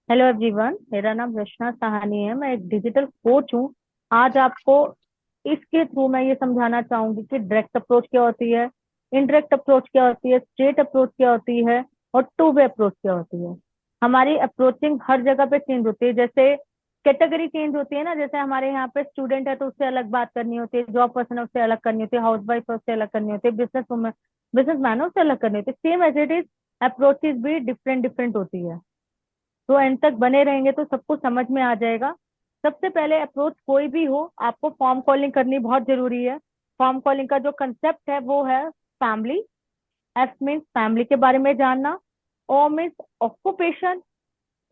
Hello everyone, मेरा नाम रचना साहनी है। मैं एक डिजिटल कोच हूँ। आज आपको इसके थ्रू मैं ये समझाना चाहूंगी कि डायरेक्ट अप्रोच क्या होती है, इनडायरेक्ट अप्रोच क्या होती है, स्ट्रेट अप्रोच क्या होती है और टू वे अप्रोच क्या होती है। हमारी अप्रोचिंग हर जगह पे चेंज होती है। जैसे कैटेगरी चेंज होती है ना, जैसे हमारे यहाँ पे स्टूडेंट है तो उससे अलग बात करनी होती है, जॉब पर्सन है उससे अलग करनी होती है, हाउस वाइफ है उससे अलग करनी होती है, बिजनेस मैन है उससे अलग करनी होती है। Same as it is approaches भी डिफरेंट डिफरेंट होती है। तो एंड तक बने रहेंगे तो सबको समझ में आ जाएगा। सबसे पहले अप्रोच कोई भी हो, आपको फॉर्म कॉलिंग करनी बहुत जरूरी है। फॉर्म कॉलिंग का जो कंसेप्ट है वो है फैमिली। एफ मीन्स फैमिली के बारे में जानना। ओ मीन्स ऑक्यूपेशन,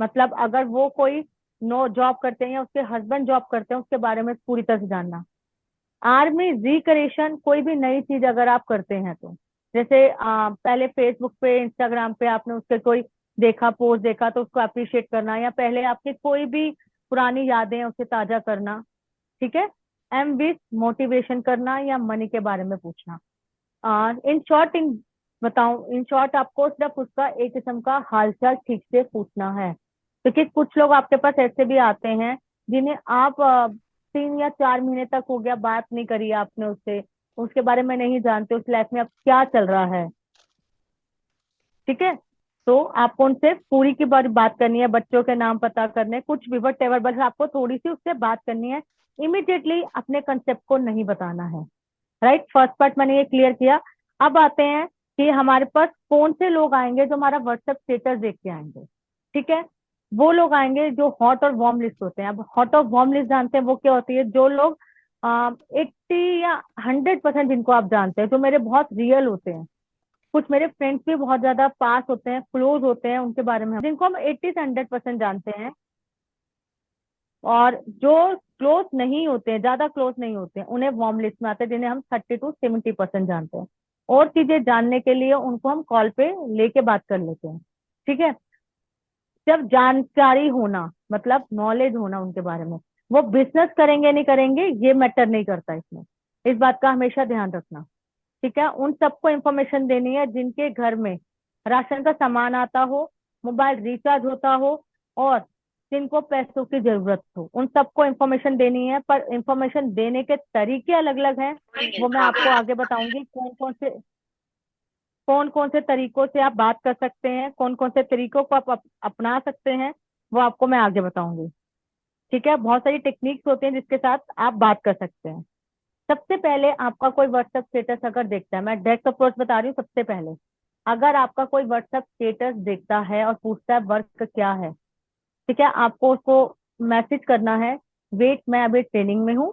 मतलब अगर वो कोई नो जॉब करते हैं या उसके हस्बैंड जॉब करते हैं उसके बारे में पूरी तरह से जानना। आर में रिक्रिएशन, कोई भी नई चीज अगर आप करते हैं तो जैसे पहले फेसबुक पे इंस्टाग्राम पे आपने उसके कोई देखा, पोस्ट देखा तो उसको अप्रिशिएट करना, या पहले आपकी कोई भी पुरानी यादें हैं उसे ताजा करना। ठीक है। एम विथ मोटिवेशन करना या मनी के बारे में पूछना। इन शॉर्ट इन बताऊं, इन शॉर्ट आपको सिर्फ उसका एक किस्म का हालचाल ठीक से पूछना है, क्योंकि कुछ लोग आपके पास ऐसे भी आते हैं जिन्हें आप 3 या 4 महीने तक हो गया बात नहीं करी आपने उससे, उसके बारे में नहीं जानते उस लाइफ में अब क्या चल रहा है। ठीक है। तो आपको उनसे पूरी की बारी बात करनी है, बच्चों के नाम पता करने, कुछ भी वट एवर, बस आपको थोड़ी सी उससे बात करनी है। इमिडिएटली अपने कंसेप्ट को नहीं बताना है। राइट, फर्स्ट पार्ट मैंने ये क्लियर किया। अब आते हैं कि हमारे पास कौन से लोग आएंगे जो हमारा व्हाट्सएप स्टेटस देख के आएंगे। ठीक है। वो लोग आएंगे जो हॉट और वार्म लिस्ट होते हैं। अब हॉट और वार्म लिस्ट जानते हैं वो क्या होती है? जो लोग 80 या 100% जिनको आप जानते हैं, जो मेरे बहुत रियल होते हैं। कुछ मेरे फ्रेंड्स भी बहुत ज्यादा पास होते हैं, क्लोज होते हैं, उनके बारे में जिनको हम 80 से 100% जानते हैं। और जो क्लोज नहीं होते हैं, ज्यादा क्लोज नहीं होते हैं, उन्हें वार्म लिस्ट में आते हैं, जिन्हें हम 30 to 70% जानते हैं। और चीजें जानने के लिए उनको हम कॉल पे लेके बात कर लेते हैं। ठीक है। जब जानकारी होना मतलब नॉलेज होना उनके बारे में, वो बिजनेस करेंगे नहीं करेंगे ये मैटर नहीं करता इसमें। इस बात का हमेशा ध्यान रखना। ठीक है। उन सबको इंफॉर्मेशन देनी है जिनके घर में राशन का सामान आता हो, मोबाइल रिचार्ज होता हो, और जिनको पैसों की जरूरत हो, उन सबको इंफॉर्मेशन देनी है। पर इंफॉर्मेशन देने के तरीके अलग अलग हैं। वो मैं आपको आगे बताऊंगी कौन कौन से तरीकों से आप बात कर सकते हैं, कौन कौन से तरीकों को आप अपना सकते हैं, वो आपको मैं आगे बताऊंगी। ठीक है। बहुत सारी टेक्निक्स होती हैं जिसके साथ आप बात कर सकते हैं। सबसे पहले आपका कोई व्हाट्सएप स्टेटस अगर देखता है, मैं डायरेक्ट अप्रोच बता रही हूँ। सबसे पहले अगर आपका कोई व्हाट्सएप स्टेटस देखता है और पूछता है वर्क क्या है, ठीक है, आपको उसको मैसेज करना है, वेट मैं अभी ट्रेनिंग में हूँ।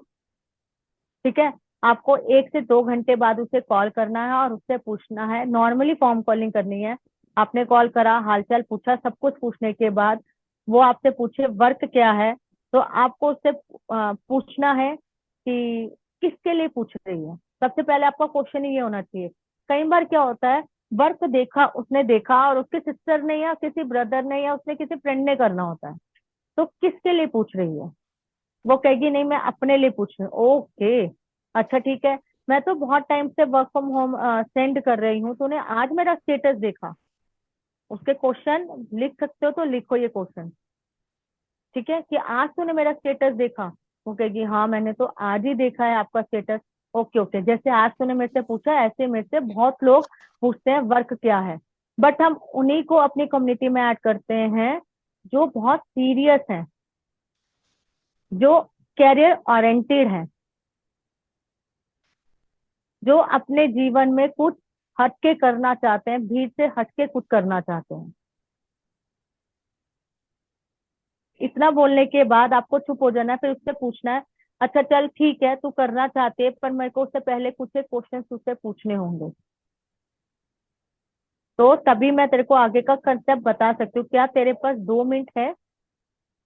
ठीक है। आपको 1 से 2 घंटे बाद उसे कॉल करना है और उससे पूछना है, नॉर्मली फॉर्म कॉलिंग करनी है। आपने कॉल करा, हालचाल पूछा, सब कुछ पूछने के बाद वो आपसे पूछे वर्क क्या है, तो आपको उससे पूछना है कि किसके लिए पूछ रही है। सबसे पहले आपका क्वेश्चन ही ये होना चाहिए। कई बार क्या होता है, वर्क देखा, उसने देखा और उसके सिस्टर ने या किसी ब्रदर ने या उसने किसी फ्रेंड ने करना होता है, तो किसके लिए पूछ रही है? वो कहेगी नहीं मैं अपने लिए पूछ रही हूँ। ओके, अच्छा ठीक है। मैं तो बहुत टाइम से वर्क फ्रॉम होम सेंड कर रही हूँ, तूने आज मेरा स्टेटस देखा? उसके क्वेश्चन लिख सकते हो तो लिखो ये क्वेश्चन। ठीक है, कि आज तूने मेरा स्टेटस देखा? वो कहेगी हाँ मैंने तो आज ही देखा है आपका स्टेटस। ओके ओके, जैसे आज तूने मेरे से पूछा ऐसे मेरे से बहुत लोग पूछते हैं वर्क क्या है। बट हम उन्हीं को अपनी कम्युनिटी में ऐड करते हैं जो बहुत सीरियस हैं, जो कैरियर ओरिएंटेड हैं, जो अपने जीवन में कुछ हटके करना चाहते हैं, भीड़ से हटके कुछ करना चाहते हैं। इतना बोलने के बाद आपको चुप हो जाना है, फिर उससे पूछना है, अच्छा चल ठीक है तू करना चाहते है, पर मेरे को उससे पहले कुछ क्वेश्चन उससे पूछने होंगे। तो तभी मैं तेरे को आगे का कंसेप्ट बता सकती हूँ। क्या तेरे पास 2 मिनट है?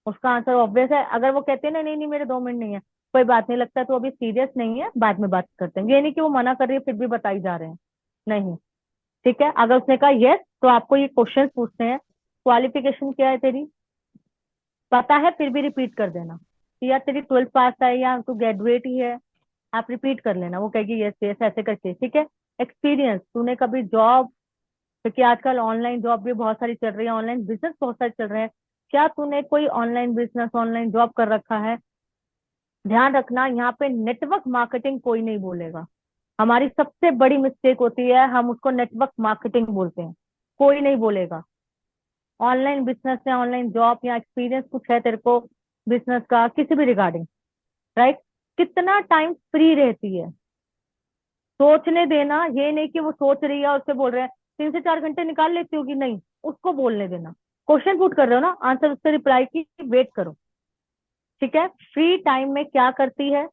उसका आंसर ऑब्वियस है। अगर वो कहते हैं ना नहीं नहीं मेरे 2 मिनट नहीं है, कोई बात नहीं, लगता है तो अभी सीरियस नहीं है, बाद में बात करते हैं, ये नहीं कि वो मना कर रही है फिर भी बताई जा रहे हैं। नहीं। ठीक है। अगर उसने कहा यस, तो आपको ये क्वेश्चन पूछने हैं, क्वालिफिकेशन क्या है तेरी? पता है फिर भी रिपीट कर देना कि यार तेरी 12th पास है या तू ग्रेजुएट ही है। आप रिपीट कर लेना, वो कहेगी यस यस ऐसे करके। ठीक है। एक्सपीरियंस, तूने कभी जॉब, क्योंकि आजकल ऑनलाइन जॉब भी बहुत सारी चल रही है, ऑनलाइन बिजनेस बहुत सारे चल रहे हैं, क्या तूने कोई ऑनलाइन बिजनेस ऑनलाइन जॉब कर रखा है? ध्यान रखना, यहाँ पे नेटवर्क मार्केटिंग कोई नहीं बोलेगा। हमारी सबसे बड़ी मिस्टेक होती है, हम उसको नेटवर्क मार्केटिंग बोलते हैं। कोई नहीं बोलेगा। ऑनलाइन बिजनेस या ऑनलाइन जॉब या एक्सपीरियंस कुछ है तेरे को बिजनेस का, किसी भी रिगार्डिंग, राइट? कितना टाइम फ्री रहती है, सोचने देना। ये नहीं कि वो सोच रही है और उससे बोल रहे हैं 3 से 4 घंटे निकाल लेती होगी, नहीं, उसको बोलने देना। क्वेश्चन पुट कर रहे हो ना, आंसर उससे रिप्लाई की वेट करो। ठीक है, फ्री टाइम में क्या करती है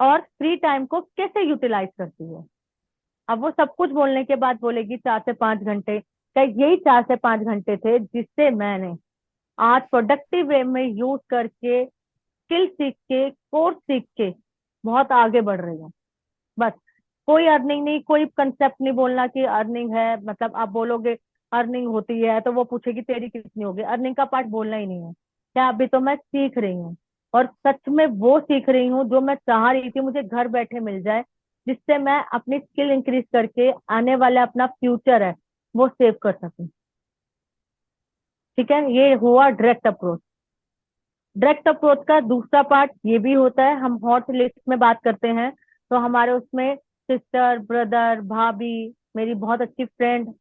और फ्री टाइम को कैसे यूटिलाइज करती है। अब वो सब कुछ बोलने के बाद बोलेगी 4 से 5 घंटे, क्या यही 4 से 5 घंटे थे जिससे मैंने आज प्रोडक्टिव वे में यूज करके, स्किल सीख के, कोर्स सीख के बहुत आगे बढ़ रही हूँ? बस। कोई अर्निंग नहीं, कोई कंसेप्ट नहीं बोलना कि अर्निंग है, मतलब आप बोलोगे अर्निंग होती है तो वो पूछेगी तेरी कितनी होगी, अर्निंग का पार्ट बोलना ही नहीं है। क्या, अभी तो मैं सीख रही हूँ, और सच में वो सीख रही हूँ जो मैं चाह रही थी मुझे घर बैठे मिल जाए, जिससे मैं अपनी स्किल इंक्रीज करके आने वाला अपना फ्यूचर है वो सेव कर सकूं। ठीक है, ये हुआ डायरेक्ट अप्रोच। डायरेक्ट अप्रोच का दूसरा पार्ट ये भी होता है, हम हॉट लिस्ट में बात करते हैं तो हमारे उसमें सिस्टर, ब्रदर, भाभी, मेरी बहुत अच्छी फ्रेंड,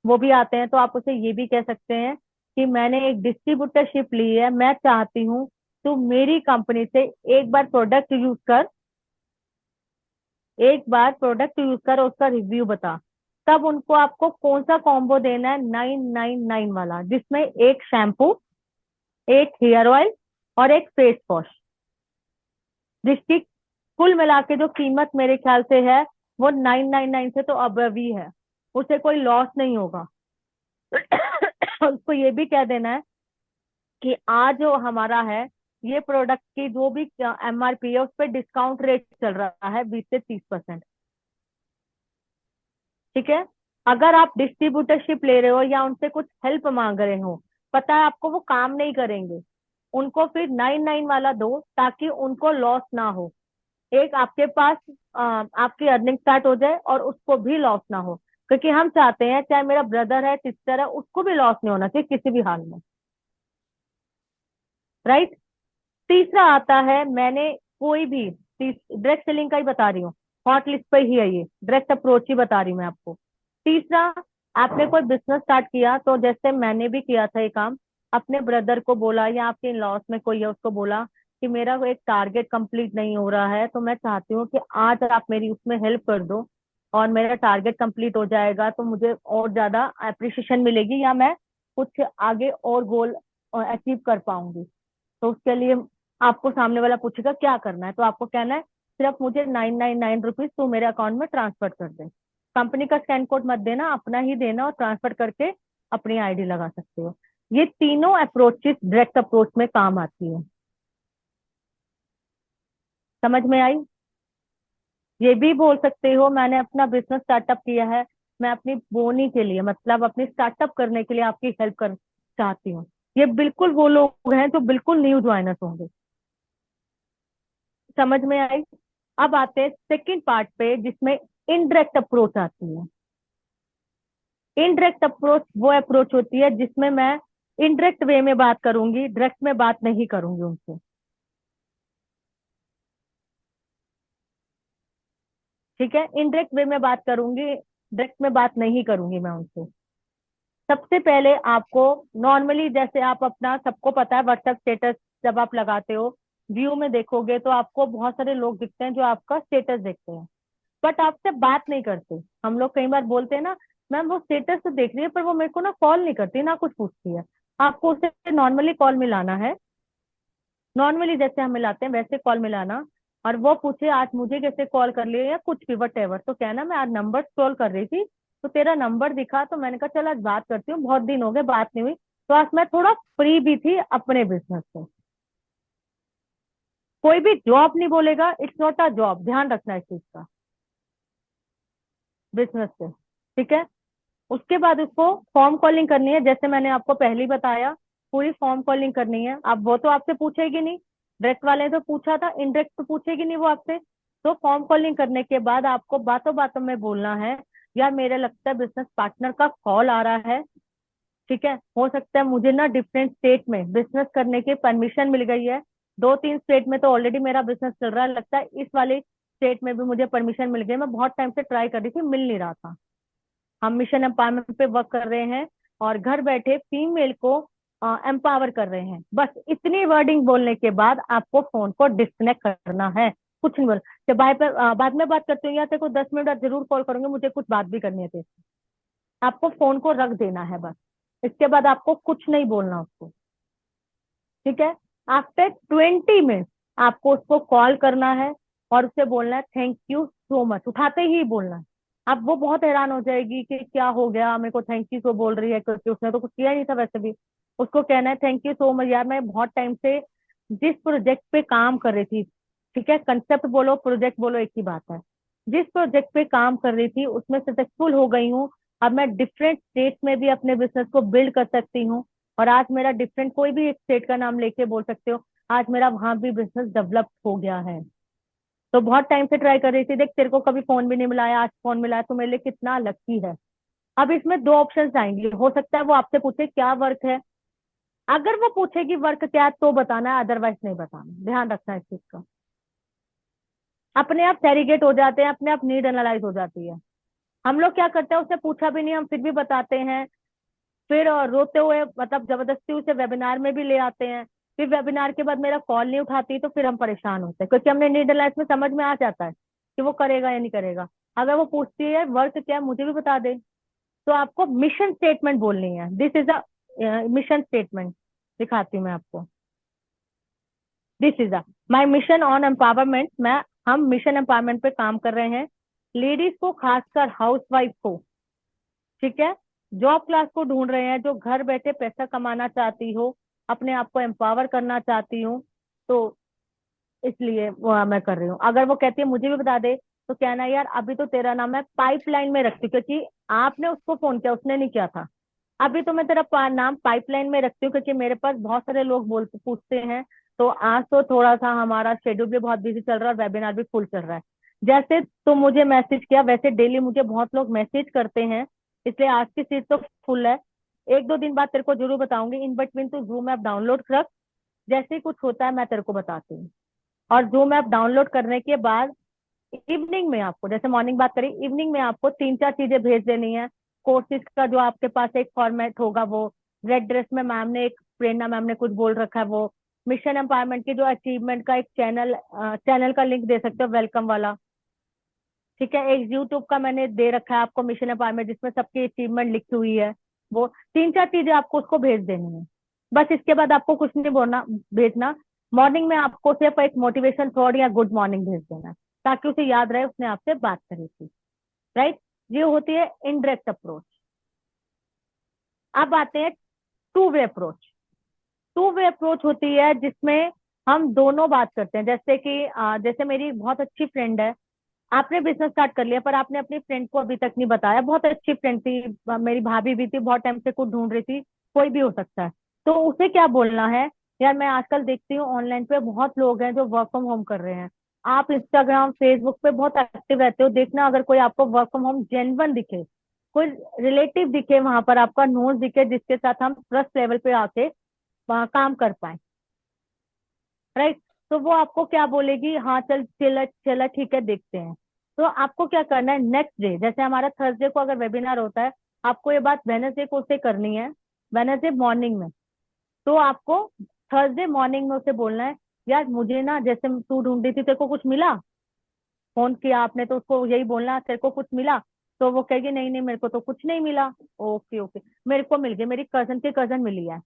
वो भी आते हैं। तो आप उसे ये भी कह सकते हैं कि मैंने एक डिस्ट्रीब्यूटरशिप ली है, मैं चाहती हूँ तो मेरी कंपनी से एक बार प्रोडक्ट यूज कर, एक बार प्रोडक्ट यूज कर और उसका रिव्यू बता। तब उनको आपको कौन सा कॉम्बो देना है, 999 वाला, जिसमें एक शैम्पू, एक हेयर ऑयल और एक फेस वॉश, जिसकी कुल मिला के जो कीमत मेरे ख्याल से है वो 999 से तो अबव ही है। उसे कोई लॉस नहीं होगा। उसको ये भी कह देना है कि आज जो हमारा है, ये प्रोडक्ट की जो भी एमआरपी है उस पर डिस्काउंट रेट चल रहा है 20 से 30%। ठीक है, अगर आप डिस्ट्रीब्यूटरशिप ले रहे हो या उनसे कुछ हेल्प मांग रहे हो, पता है आपको वो काम नहीं करेंगे, उनको फिर 99 वाला दो ताकि उनको लॉस ना हो। एक आपके पास आपकी अर्निंग स्टार्ट हो जाए और उसको भी लॉस ना हो, क्योंकि हम चाहते हैं चाहे मेरा ब्रदर है, सिस्टर है, उसको भी लॉस नहीं होना चाहिए किसी भी हाल में, राइट? तीसरा आता है, मैंने कोई भी डायरेक्ट सेलिंग का ही बता रही हूँ, हॉट लिस्ट पे ही है ये, डायरेक्ट अप्रोच ही बता रही हूँ मैं आपको। तीसरा, आपने कोई बिजनेस स्टार्ट किया तो जैसे मैंने भी किया था ये काम, अपने ब्रदर को बोला या आपके इन लॉस में कोई है उसको बोला कि मेरा कोई एक टारगेट कंप्लीट नहीं हो रहा है, तो मैं चाहती हूँ कि आज आप मेरी उसमें हेल्प कर दो और मेरा टारगेट कंप्लीट हो जाएगा तो मुझे और ज्यादा अप्रिशिएशन मिलेगी या मैं कुछ आगे और गोल अचीव कर पाऊंगी। तो उसके लिए आपको सामने वाला पूछेगा क्या करना है, तो आपको कहना है सिर्फ मुझे 999 रुपीज तू मेरे अकाउंट में ट्रांसफर कर दे। कंपनी का स्कैन कोड मत देना, अपना ही देना और ट्रांसफर करके अपनी आईडी लगा सकते हो। ये तीनों अप्रोचेस डायरेक्ट अप्रोच में काम आती है। समझ में आई? ये भी बोल सकते हो मैंने अपना बिजनेस स्टार्टअप किया है, मैं अपनी बोनी के लिए, मतलब अपनी स्टार्टअप करने के लिए आपकी हेल्प कर चाहती हूँ। ये बिल्कुल वो लोग हैं जो बिल्कुल न्यू ज्वाइनर्स होंगे। समझ में आई? अब आते हैं सेकंड पार्ट पे जिसमें इनडायरेक्ट अप्रोच आती है। इनडायरेक्ट अप्रोच वो अप्रोच होती है जिसमें मैं इनडायरेक्ट वे में बात करूंगी, डायरेक्ट में बात नहीं करूंगी उनसे। ठीक है, इनडायरेक्ट वे में बात करूंगी, डायरेक्ट में बात नहीं करूंगी मैं उनसे। सबसे पहले आपको नॉर्मली, जैसे आप अपना, सबको पता है व्हाट्सएप स्टेटस जब आप लगाते हो, व्यू में देखोगे तो आपको बहुत सारे लोग दिखते हैं जो आपका स्टेटस देखते हैं, बट आपसे बात नहीं करते। हम लोग कई बार बोलते हैं ना, मैम वो स्टेटस तो देख रही है पर वो मेरे को ना कॉल नहीं करती ना कुछ पूछती है। आपको उसे नॉर्मली कॉल मिलाना है, नॉर्मली जैसे हम मिलाते हैं वैसे कॉल मिलाना। और वो पूछे आज मुझे कैसे कॉल कर लिया या कुछ भी वट एवर, तो कहना मैं आज नंबर स्क्रॉल कर रही थी तो तेरा नंबर दिखा तो मैंने कहा चल आज बात करती हूँ, बहुत दिन हो गए बात नहीं हुई, तो आज मैं थोड़ा फ्री भी थी अपने बिजनेस से। कोई भी जॉब नहीं बोलेगा, इट्स नॉट अ जॉब, ध्यान रखना इस चीज का, बिजनेस से। ठीक है, उसके बाद उसको फॉर्म कॉलिंग करनी है, जैसे मैंने आपको पहले ही बताया, पूरी फॉर्म कॉलिंग करनी है। अब वो तो आपसे पूछेगी नहीं, डायरेक्ट वाले ने तो पूछा था, इनडायरेक्ट तो पूछेगी नहीं वो आपसे। तो फॉर्म कॉलिंग करने के बाद आपको बातों बातों में बोलना है, यार मेरे लगता है बिजनेस पार्टनर का कॉल आ रहा है, ठीक है, हो सकता है मुझे ना डिफरेंट स्टेट में बिजनेस करने की परमिशन मिल गई है। 2-3 स्टेट में तो ऑलरेडी मेरा बिजनेस चल रहा है, लगता है इस वाले स्टेट में भी मुझे परमिशन मिल गई। मैं बहुत टाइम से ट्राई कर रही थी, मिल नहीं रहा था। हम मिशन एम्पावरमेंट पे वर्क कर रहे हैं और घर बैठे फीमेल को एम्पावर कर रहे हैं। बस इतनी वर्डिंग बोलने के बाद आपको फोन को डिस्कनेक्ट करना है, कुछ नहीं बोल। जब बाद में बात करते हो या तेरे को 10 मिनट बाद जरूर कॉल करूंगी, मुझे कुछ बात भी करनी है तेरे से। आपको फोन को रख देना है बस। इसके बाद आपको कुछ नहीं बोलना उसको। ठीक है। आफ्टर 20 मिनट आपको उसको कॉल करना है और उसे बोलना है थैंक यू सो मच, उठाते ही बोलना है। अब वो बहुत हैरान हो जाएगी कि क्या हो गया, मेरे को थैंक यू सो बोल रही है, क्योंकि उसने तो कुछ किया नहीं था वैसे भी। उसको कहना है थैंक यू सो मच यार, मैं बहुत टाइम से जिस प्रोजेक्ट पे काम कर रही थी, ठीक है, कंसेप्ट बोलो प्रोजेक्ट बोलो एक ही बात है, जिस प्रोजेक्ट पे काम कर रही थी उसमें सक्सेसफुल हो गई हूँ। अब मैं डिफरेंट स्टेट्स में भी अपने बिजनेस को बिल्ड कर सकती हूँ। और आज मेरा डिफरेंट कोई भी एक स्टेट का नाम लेके बोल सकते हो, आज मेरा वहां भी बिजनेस डेवलप हो गया है। तो बहुत टाइम से ट्राई कर रही थी, देख तेरे को कभी फोन भी नहीं मिलाया, आज फोन मिला है, तो मेरे लिए कितना लकी है। अब इसमें दो ऑप्शन आएंगे, हो सकता है वो आपसे पूछे क्या वर्क है। अगर वो पूछेगी वर्क क्या है तो बताना है, अदरवाइज नहीं बताना, ध्यान रखना है इस चीज का। अपने आप सेरिगेट हो जाते हैं, अपने आप नीड एनालाइज हो जाती है। हम लोग क्या करते हैं, उसने पूछा भी नहीं हम फिर भी बताते हैं। फिर रोते हुए मतलब जबरदस्ती उसे वेबिनार में भी ले आते हैं। फिर वेबिनार के बाद मेरा कॉल नहीं उठाती तो फिर हम परेशान होते हैं, क्योंकि हमने नीड एनालाइज में समझ में आ जाता है कि वो करेगा या नहीं करेगा। अगर वो पूछती है वर्क क्या है मुझे भी बता दे, तो आपको मिशन स्टेटमेंट बोलनी है। This is a mission statement. दिखाती हूँ मैं आपको। This is a my mission on empowerment. मैं हम मिशन एम्पावरमेंट पे काम कर रहे हैं, लेडीज को, खासकर हाउस वाइफ को। ठीक है, जॉब क्लास को ढूंढ रहे हैं, जो घर बैठे पैसा कमाना चाहती हो, अपने आप को एम्पावर करना चाहती हूँ। तो इसलिए वो मैं कर रही हूँ। अगर वो कहती है मुझे भी बता दे, तो कहना है यार अभी तो तेरा नाम मैं पाइपलाइन में रखती हूँ, क्योंकि आपने उसको फोन किया, उसने नहीं किया था। अभी तो मैं तेरा नाम पाइपलाइन में रखती हूँ, क्योंकि मेरे पास बहुत सारे लोग बोलते पूछते हैं। तो आज तो थोड़ा सा हमारा शेड्यूल भी बहुत बिजी चल रहा है और वेबिनार भी फुल चल रहा है। जैसे तुम मुझे मैसेज किया वैसे डेली मुझे बहुत लोग मैसेज करते हैं, इसलिए आज की सीट तो फुल है। 1-2 दिन बाद तेरे को जरूर बताऊंगी। इन बिटवीन तू जूम ऐप डाउनलोड कर, जैसे ही कुछ होता है मैं तेरे को बताती हूँ। और जूम ऐप डाउनलोड करने के बाद इवनिंग में आपको, जैसे मॉर्निंग बात करें, इवनिंग में आपको 3-4 चीजें भेज देनी है। कोर्सेज का जो आपके पास एक फॉर्मेट होगा, वो रेड ड्रेस में मैम ने, एक प्रेरणा मैम ने कुछ बोल रखा है, वो मिशन एम्पावरमेंट की जो अचीवमेंट का एक चैनल का लिंक दे सकते हो, वेलकम वाला। ठीक है, एक यूट्यूब का मैंने दे रखा है आपको मिशन अपार्टमेंट, जिसमें सबकी अचीवमेंट लिखी हुई है। वो 3-4 चीजें आपको उसको भेज देनी है। बस इसके बाद आपको कुछ नहीं बोलना, भेजना। मॉर्निंग में आपको सिर्फ एक मोटिवेशन थॉट या गुड मॉर्निंग भेज देना है, ताकि उसे याद रहे उसने आपसे बात करी थी। राइट। ये होती है इनडायरेक्ट अप्रोच। अब आते हैं two way approach. Two way approach होती है जिसमें हम दोनों बात करते हैं। जैसे कि जैसे मेरी बहुत अच्छी फ्रेंड है, आपने बिजनेस स्टार्ट कर लिया पर आपने अपनी फ्रेंड को अभी तक नहीं बताया। बहुत अच्छी फ्रेंड थी, मेरी भाभी भी थी, बहुत टाइम से कुछ ढूंढ रही थी, कोई भी हो सकता है। तो उसे क्या बोलना है, यार मैं आजकल देखती हूँ ऑनलाइन पे बहुत लोग हैं जो वर्क फ्रॉम होम कर रहे हैं। आप इंस्टाग्राम फेसबुक पे बहुत एक्टिव रहते हो, देखना अगर कोई आपको वर्क फ्रॉम होम जेन्युइन दिखे, कोई रिलेटिव दिखे, वहां पर आपका नोट दिखे, जिसके साथ हम ट्रस्ट लेवल पे आके वहाँ काम कर पाए। राइट। तो वो आपको क्या बोलेगी, हाँ चल चला चला ठीक है देखते हैं। तो आपको क्या करना है, नेक्स्ट डे, जैसे हमारा थर्सडे को अगर वेबिनार होता है, आपको ये बात वेनसडे को उसे करनी है, वेनसडे मॉर्निंग में। तो आपको थर्सडे मॉर्निंग में उसे बोलना है, यार मुझे ना, जैसे तू ढूंढ रही थी, तेरे को कुछ मिला, फोन किया आपने तो उसको यही बोलना तेरे को कुछ मिला। तो वो कहेगी नहीं नहीं मेरे को तो कुछ नहीं मिला। ओके ओके, मेरे को मिल गया, मेरी कजन के कजन मिली है।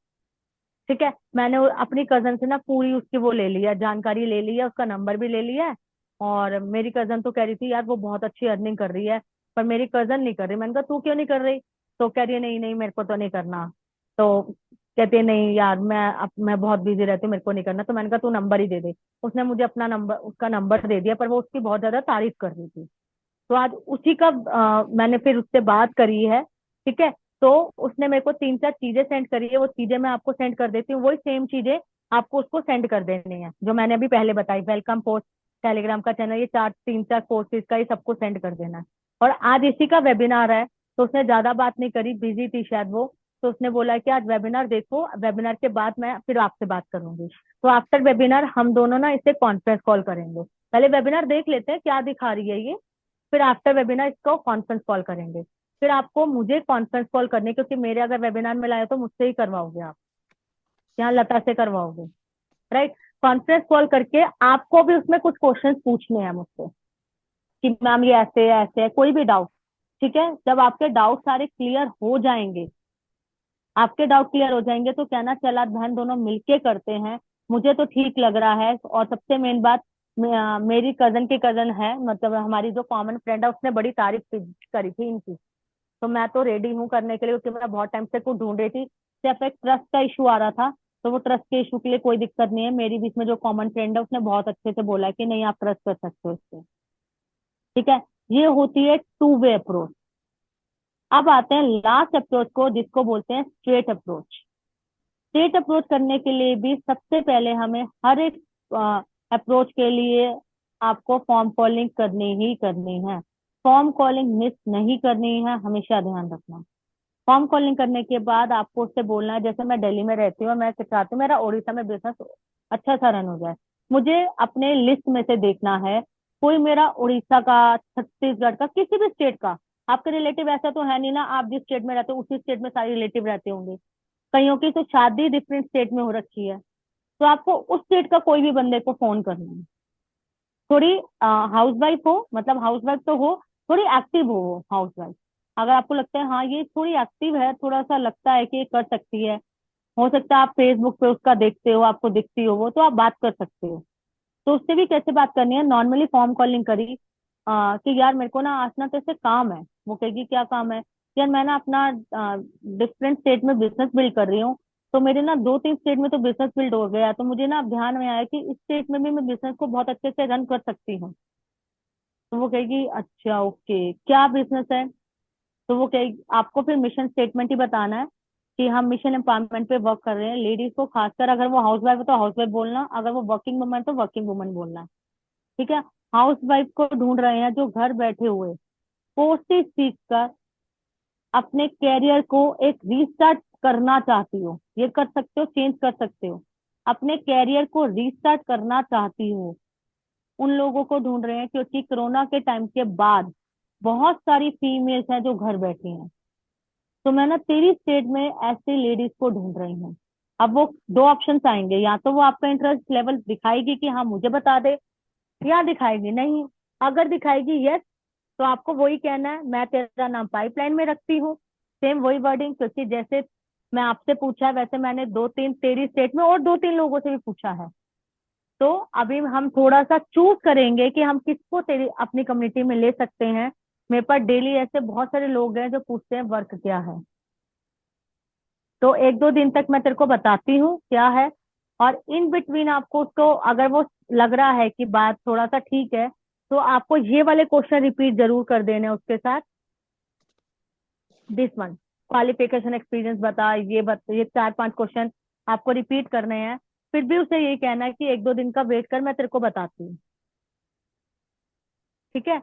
ठीक है, मैंने अपनी कजन से ना पूरी उसकी वो ले लिया, जानकारी ले ली है, उसका नंबर भी ले लिया है। और मेरी कजन तो कह रही थी यार वो बहुत अच्छी अर्निंग कर रही है, पर मेरी कजन नहीं कर रही। मैंने कहा तू क्यों नहीं कर रही, तो कह रही है नहीं नहीं मेरे को तो नहीं करना। तो कहती है नहीं यार मैं बहुत बिजी रहती हूँ, मेरे को नहीं करना। तो मैंने कहा तू नंबर ही दे दे। उसने मुझे अपना नंबर, उसका नंबर दे दिया, पर वो उसकी बहुत ज्यादा तारीफ कर रही थी। तो आज उसी का मैंने फिर उससे बात करी है। ठीक है, तो उसने मेरे को 3-4 चीजें सेंड करी है, वो चीजें मैं आपको सेंड कर देती हूँ, वही सेम चीजें आपको उसको सेंड कर देनी है जो मैंने अभी पहले बताई, वेलकम पोस्ट, टेलीग्राम का चैनल, ये 3-4 कोर्सेज का, ये सबको सेंड कर देना है। और आज इसी का वेबिनार है, तो उसने ज्यादा बात नहीं करी, बिजी थी शायद वो। तो उसने बोला कि आज वेबिनार देखो, वेबिनार के बाद मैं फिर आपसे बात करूंगी। तो आफ्टर वेबिनार हम दोनों ना इसे कॉन्फ्रेंस कॉल करेंगे। पहले वेबिनार देख लेते हैं क्या दिखा रही है ये, फिर आफ्टर वेबिनार इसको कॉन्फ्रेंस कॉल करेंगे। फिर आपको मुझे कॉन्फ्रेंस कॉल करनी है, क्योंकि मेरे अगर वेबिनार में लाए तो मुझसे ही करवाओगे आप, यहाँ लता से करवाओगे, राइट। कॉन्फ्रेंस कॉल करके आपको भी उसमें कुछ क्वेश्चंस पूछने हैं मुझसे कि मैम ये ऐसे है ऐसे है, कोई भी डाउट। ठीक है, जब आपके डाउट सारे क्लियर हो जाएंगे, आपके डाउट क्लियर हो जाएंगे तो कहना चला बहन दोनों मिलके करते हैं, मुझे तो ठीक लग रहा है। और सबसे मेन बात, मेरी कजन की कजन है, मतलब हमारी जो कॉमन फ्रेंड है, उसने बड़ी तारीफ करी थी इनकी। तो मैं तो रेडी हूँ करने के लिए, क्योंकि मैं बहुत टाइम से कुछ ढूंढ रही थी। सिर्फ एक ट्रस्ट का इशू आ रहा था, तो वो ट्रस्ट के इशू के लिए कोई दिक्कत नहीं है। मेरी बीच में जो कॉमन फ्रेंड है उसने बहुत अच्छे से बोला कि नहीं आप ट्रस्ट कर सकते हो इस पे। ठीक है, ये होती है टू वे अप्रोच। अब आते हैं लास्ट अप्रोच को, जिसको बोलते हैं स्ट्रेट अप्रोच। स्ट्रेट अप्रोच करने के लिए भी सबसे पहले हमें हर एक अप्रोच के लिए आपको फॉर्म कॉलिंग करनी ही करनी है। फॉर्म कॉलिंग मिस नहीं करनी है, हमेशा ध्यान रखना। फॉर्म कॉलिंग करने के बाद आपको उससे बोलना है, जैसे मैं दिल्ली में रहती हूँ, मैं चाहती हूँ मेरा उड़ीसा में बिजनेस अच्छा सा रन हो जाए। मुझे अपने लिस्ट में से देखना है कोई मेरा उड़ीसा का, छत्तीसगढ़ का, किसी भी स्टेट का। आपके रिलेटिव ऐसा तो है नहीं ना, आप जिस स्टेट में रहते हो उसी स्टेट में सारे रिलेटिव रहते होंगे। कईयों की तो शादी डिफरेंट स्टेट में हो रखी है। तो आपको उस स्टेट का कोई भी बंदे को फोन करना है। थोड़ी हाउस वाइफ हो, मतलब हाउस वाइफ तो हो, थोड़ी एक्टिव हो हाउस वाइफ। अगर आपको लगता है हाँ ये थोड़ी एक्टिव है, थोड़ा सा लगता है कि ये कर सकती है, हो सकता है आप फेसबुक पे उसका देखते हो, आपको दिखती हो वो, तो आप बात कर सकते हो। तो उससे भी कैसे बात करनी है, नॉर्मली फॉर्म कॉलिंग करी कि यार मेरे को ना आज ना तेरे से काम है। वो कहेगी क्या काम है? यार मैं ना अपना डिफरेंट स्टेट में बिजनेस बिल्ड कर रही हूँ, तो मेरे ना दो तीन स्टेट में तो बिजनेस बिल्ड हो गया, तो मुझे ना अब ध्यान में आया कि इस स्टेट में भी मैं बिजनेस को बहुत अच्छे से रन कर सकती हूँ। तो वो कहेगी अच्छा ओके क्या बिजनेस है? तो वो कहेगी, आपको फिर मिशन स्टेटमेंट ही बताना है कि हम मिशन एम्पावरमेंट पे वर्क कर रहे हैं लेडीज को, खासकर अगर वो हाउस वाइफ है तो हाउस वाइफ बोलना, अगर वो वर्किंग वुमन तो वर्किंग वुमन बोलना। ठीक है, हाउस वाइफ को ढूंढ रहे हैं जो घर बैठे हुए कोर्सेज सीख कर अपने कैरियर को एक रीस्टार्ट करना चाहती हो। ये कर सकते हो, चेंज कर सकते हो, अपने कैरियर को रीस्टार्ट करना चाहती हो, उन लोगों को ढूंढ रहे हैं। क्योंकि कोरोना के टाइम के बाद बहुत सारी फीमेल्स हैं जो घर बैठी हैं। तो मैं ना तेरी स्टेट में ऐसी लेडीज को ढूंढ रही हूँ। अब वो दो ऑप्शंस आएंगे, या तो वो आपका इंटरेस्ट लेवल दिखाएगी कि हाँ मुझे बता दे, या दिखाएगी नहीं। अगर दिखाएगी यस, तो आपको वही कहना है मैं तेरा नाम पाइपलाइन में रखती हूँ। सेम वही वर्डिंग, क्योंकि जैसे मैं आपसे पूछा है वैसे मैंने दो तीन तेरी स्टेट में और दो तीन लोगों से भी पूछा है। तो अभी हम थोड़ा सा चूज करेंगे कि हम किसको तेरी अपनी कम्युनिटी में ले सकते हैं। मेरे पास डेली ऐसे बहुत सारे लोग हैं जो पूछते हैं वर्क क्या है। तो एक दो दिन तक मैं तेरे को बताती हूँ क्या है, और इन बिटवीन आपको उसको अगर वो लग रहा है कि बात थोड़ा सा ठीक है, तो आपको ये वाले क्वेश्चन रिपीट जरूर कर देने हैं उसके साथ। दिस वन, क्वालिफिकेशन एक्सपीरियंस बता, ये चार पांच क्वेश्चन आपको रिपीट करने हैं। फिर भी उसे यही कहना है कि एक दो दिन का वेट कर, मैं तेरे को बताती हूँ। ठीक है,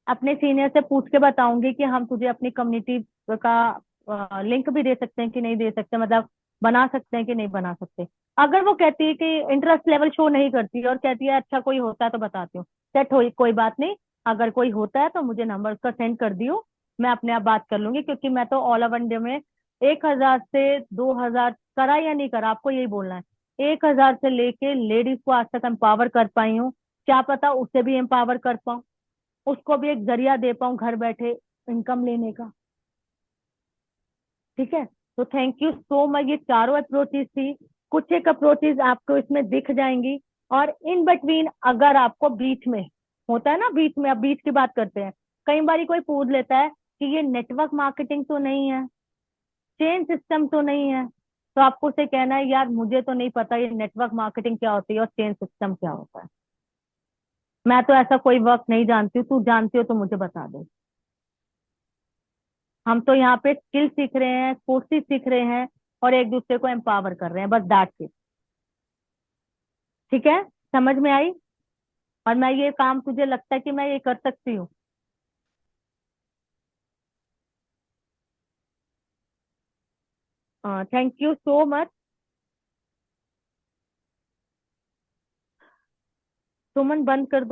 अपने सीनियर से पूछ के बताऊंगी कि हम तुझे अपनी कम्युनिटी का लिंक भी दे सकते हैं कि नहीं दे सकते, मतलब बना सकते हैं कि नहीं बना सकते। अगर वो कहती है कि इंटरेस्ट लेवल शो नहीं करती है और कहती है अच्छा कोई होता है तो बताती हूँ, सेट हो, कोई बात नहीं। अगर कोई होता है तो मुझे नंबर उसका सेंड कर दियो, मैं अपने आप बात कर लूंगी। क्योंकि मैं तो ऑल ओवर इंडिया में 1,000 से 2,000 करा या नहीं करा, आपको यही बोलना है। 1,000 से लेके लेडीज को आज तक एम्पावर कर पाई हूँ, क्या पता उसे भी एम्पावर कर पाऊँ, उसको भी एक जरिया दे पाऊं घर बैठे इनकम लेने का। ठीक है, तो थैंक यू सो मच। ये चारों अप्रोचेस थी, कुछ एक अप्रोचेस आपको इसमें दिख जाएंगी। और इन बिटवीन अगर आपको बीच में होता है ना, बीच में अब बीच की बात करते हैं, कई बार कोई पूछ लेता है कि ये नेटवर्क मार्केटिंग तो नहीं है, चेन सिस्टम तो नहीं है, तो आपको उसे कहना है यार मुझे तो नहीं पता ये नेटवर्क मार्केटिंग क्या होती है और चेन सिस्टम क्या होता है, मैं तो ऐसा कोई वर्क नहीं जानती हूँ, तू जानती हो तो मुझे बता दे। हम तो यहाँ पे स्किल सीख रहे हैं, कोर्सेज सीख रहे हैं, और एक दूसरे को एम्पावर कर रहे हैं, बस दैट्स इट। ठीक है, समझ में आई? और मैं ये काम तुझे लगता है कि मैं ये कर सकती हूँ? Thank you so much. Suman बंद कर दो।